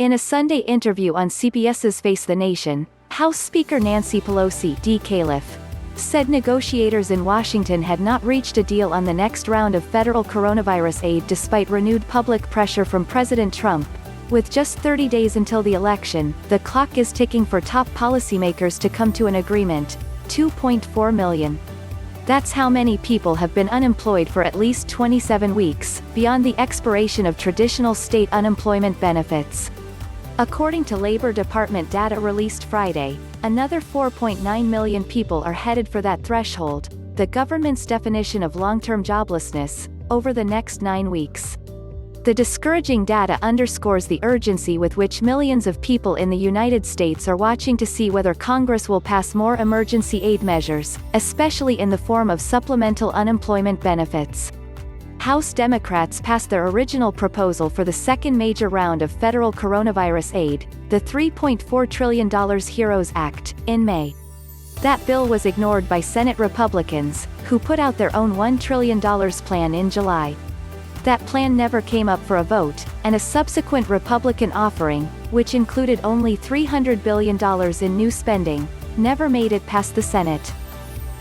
In a Sunday interview on CBS's Face the Nation, House Speaker Nancy Pelosi, D-Calif, said negotiators in Washington had not reached a deal on the next round of federal coronavirus aid despite renewed public pressure from President Trump. With just 30 days until the election, the clock is ticking for top policymakers to come to an agreement. 2.4 million. That's how many people have been unemployed for at least 27 weeks, beyond the expiration of traditional state unemployment benefits. According to Labor Department data released Friday, another 4.9 million people are headed for that threshold, the government's definition of long-term joblessness, over the next 9 weeks. The discouraging data underscores the urgency with which millions of people in the United States are watching to see whether Congress will pass more emergency aid measures, especially in the form of supplemental unemployment benefits. House Democrats passed their original proposal for the second major round of federal coronavirus aid, the $3.4 trillion HEROES Act, in May. That bill was ignored by Senate Republicans, who put out their own $1 trillion plan in July. That plan never came up for a vote, and a subsequent Republican offering, which included only $300 billion in new spending, never made it past the Senate.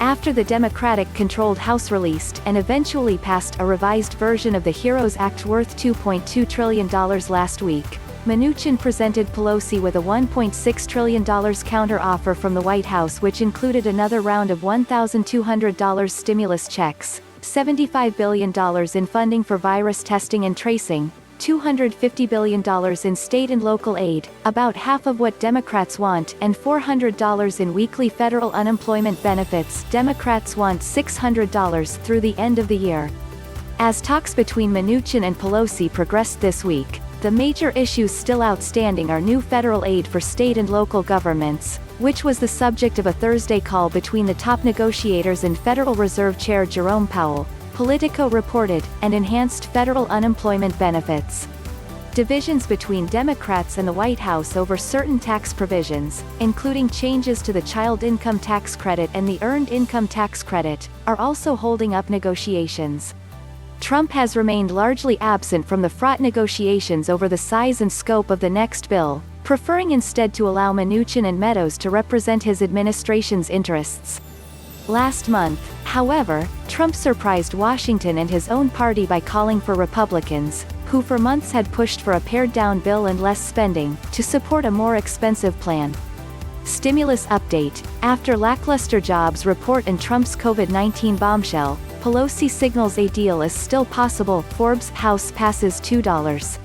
After the Democratic-controlled House released and eventually passed a revised version of the HEROES Act worth $2.2 trillion last week, Mnuchin presented Pelosi with a $1.6 trillion counter-offer from the White House, which included another round of $1,200 stimulus checks, $75 billion in funding for virus testing and tracing, $250 billion in state and local aid, about half of what Democrats want, and $400 in weekly federal unemployment benefits. Democrats want $600 through the end of the year. As talks between Mnuchin and Pelosi progressed this week, the major issues still outstanding are new federal aid for state and local governments, which was the subject of a Thursday call between the top negotiators and Federal Reserve Chair Jerome Powell, Politico reported, and enhanced federal unemployment benefits. Divisions between Democrats and the White House over certain tax provisions, including changes to the child income tax credit and the earned income tax credit, are also holding up negotiations. Trump has remained largely absent from the fraught negotiations over the size and scope of the next bill, preferring instead to allow Mnuchin and Meadows to represent his administration's interests. Last month, however, Trump surprised Washington and his own party by calling for Republicans, who for months had pushed for a pared-down bill and less spending, to support a more expensive plan. Stimulus update: after lackluster jobs report and Trump's COVID-19 bombshell, Pelosi signals a deal is still possible. Forbes: House passes $2.